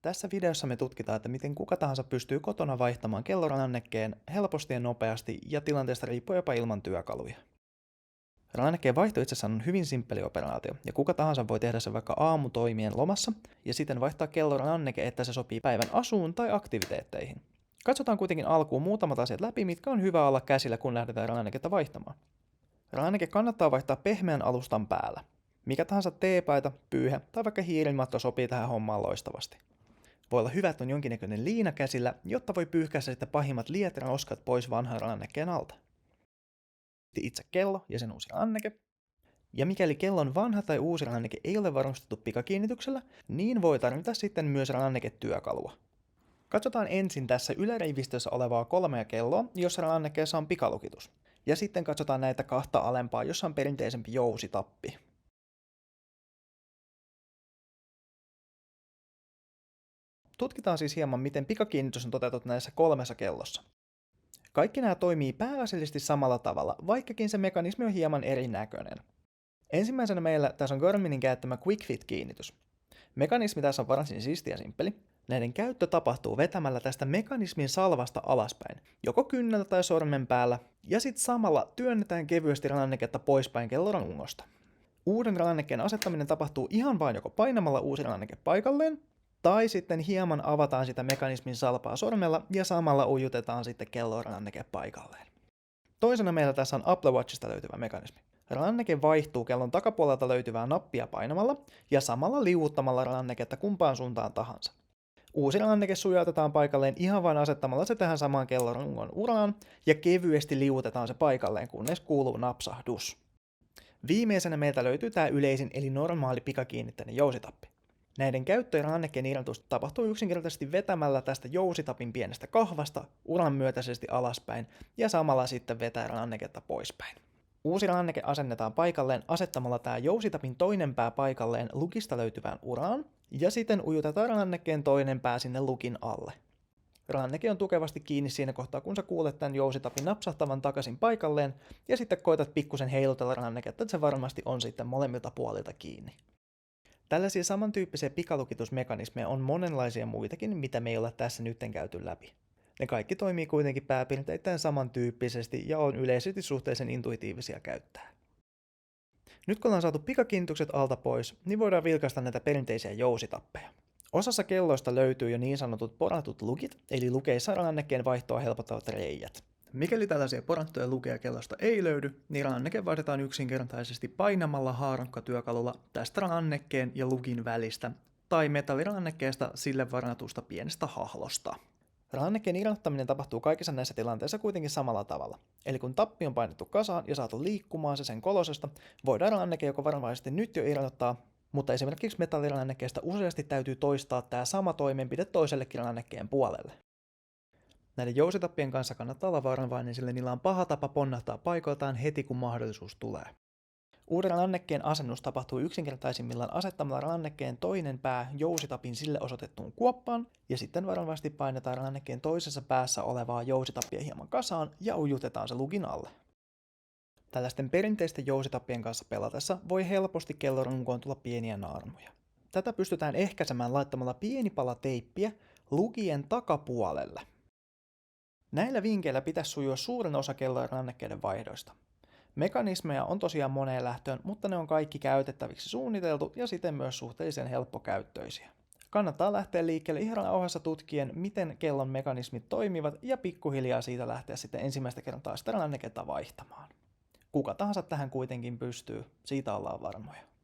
Tässä videossa me tutkitaan, että miten kuka tahansa pystyy kotona vaihtamaan kellorannekkeen helposti ja nopeasti ja tilanteesta riippuen jopa ilman työkaluja. Rannekkeen vaihto itsessään on hyvin simppeli operaatio, ja kuka tahansa voi tehdä sen vaikka aamutoimien lomassa, ja siten vaihtaa kelloranneke, että se sopii päivän asuun tai aktiviteetteihin. Katsotaan kuitenkin alkuun muutamat asiat läpi, mitkä on hyvä olla käsillä, kun lähdetään ranneketta vaihtamaan. Ranneke kannattaa vaihtaa pehmeän alustan päällä. Mikä tahansa teepaita, pyyhe tai vaikka hiirimatto sopii tähän hommaan loistavasti. Voi olla hyvä, että on jonkinnäköinen liina käsillä, jotta voi pyyhkäistä sitten pahimmat lieteroskat pois vanhan rannekkeen alta. Itse kello ja sen uusi ranneke. Ja mikäli kellon vanha tai uusi ranneke ei ole varustettu pikakiinnityksellä, niin voi tarvita sitten myös ranneketyökalua. Katsotaan ensin tässä ylärivistössä olevaa 3 kelloa, jossa rannekkeessa on pikalukitus. Ja sitten katsotaan näitä 2 alempaa, jossa on perinteisempi jousitappi. Tutkitaan siis hieman, miten pikakiinnitys on toteutettu näissä 3 kellossa. Kaikki nämä toimii pääasiallisesti samalla tavalla, vaikkakin se mekanismi on hieman erinäköinen. Ensimmäisenä meillä tässä on Garminin käyttämä Quick Fit-kiinnitys. Mekanismi tässä on varsin siisti ja simppeli. Näiden käyttö tapahtuu vetämällä tästä mekanismin salvasta alaspäin, joko kynnellä tai sormen päällä, ja sitten samalla työnnetään kevyesti ranneketta poispäin kelloran ungosta. Uuden rannekkeen asettaminen tapahtuu ihan vain joko painamalla uusi ranneke paikalleen, tai sitten hieman avataan sitä mekanismin salpaa sormella ja samalla ujutetaan sitten kelloranneke paikalleen. Toisena meillä tässä on Apple Watchista löytyvä mekanismi. Ranneke vaihtuu kellon takapuolelta löytyvää nappia painamalla ja samalla liuuttamalla ranneketta kumpaan suuntaan tahansa. Uusi ranneke sujautetaan paikalleen ihan vain asettamalla se tähän samaan kellorungon uraan ja kevyesti liuutetaan se paikalleen, kunnes kuuluu napsahdus. Viimeisenä meiltä löytyy tämä yleisin eli normaali pikakiinnittäinen jousitappi. Näiden käyttö- ja rannekkeen irrotus tapahtuu yksinkertaisesti vetämällä tästä jousitapin pienestä kahvasta uran myötäisesti alaspäin ja samalla sitten vetää ranneketta poispäin. Uusi ranneke asennetaan paikalleen asettamalla tämä jousitapin toinen pää paikalleen lukista löytyvään uraan ja sitten ujutetaan rannekkeen toinen pää sinne lukin alle. Ranneke on tukevasti kiinni siinä kohtaa, kun sä kuulet tämän jousitapin napsahtavan takaisin paikalleen ja sitten koetat pikkusen heilutella ranneketta, että se varmasti on sitten molemmilta puolilta kiinni. Tällaisia samantyyppisiä pikalukitusmekanismeja on monenlaisia muitakin, mitä me ei olla tässä nytten käyty läpi. Ne kaikki toimii kuitenkin pääpiirteittäin samantyyppisesti ja on yleisesti suhteellisen intuitiivisia käyttää. Nyt kun ollaan saatu pikakiinnitykset alta pois, niin voidaan vilkaista näitä perinteisiä jousitappeja. Osassa kelloista löytyy jo niin sanotut poratut lukit, eli lukeissa rannekkeen vaihtoa helpottavat reijät. Mikäli tällaisia porattuja lukeja kellosta ei löydy, niin ranneke vaihdetaan yksinkertaisesti painamalla haarukkatyökalulla tästä rannekkeen ja lukin välistä, tai metallirannekkeesta sille varatusta pienestä hahlosta. Rannekkeen irrottaminen tapahtuu kaikissa näissä tilanteissa kuitenkin samalla tavalla. Eli kun tappi on painettu kasaan ja saatu liikkumaan se sen kolosesta, voidaan ranneke joko varmaisesti nyt jo irrottaa, mutta esimerkiksi metallirannekkeesta useasti täytyy toistaa tämä sama toimenpide toisellekin rannekkeen puolelle. Näiden jousitappien kanssa kannattaa olla varovainen, sillä niillä on paha tapa ponnahtaa paikoiltaan heti kun mahdollisuus tulee. Uuden rannekkeen asennus tapahtuu yksinkertaisimmillaan asettamalla rannekkeen toinen pää jousitapin sille osoitettuun kuoppaan ja sitten varovasti painetaan rannekkeen toisessa päässä olevaa jousitappia hieman kasaan ja ujutetaan se lukin alle. Tällaisten perinteisten jousitappien kanssa pelatessa voi helposti kellorunkoon tulla pieniä naarmuja. Tätä pystytään ehkäisemään laittamalla pieni pala teippiä lukien takapuolelle. Näillä vinkkeillä pitäisi sujua suurin osa kellorannekkeiden vaihdoista. Mekanismeja on tosiaan moneen lähtöön, mutta ne on kaikki käytettäviksi suunniteltu ja siten myös suhteellisen helppokäyttöisiä. Kannattaa lähteä liikkeelle ihan rauhassa tutkien, miten kellon mekanismit toimivat ja pikkuhiljaa siitä lähteä sitten ensimmäistä kertaa sitä ranneketta vaihtamaan. Kuka tahansa tähän kuitenkin pystyy, siitä ollaan varmoja.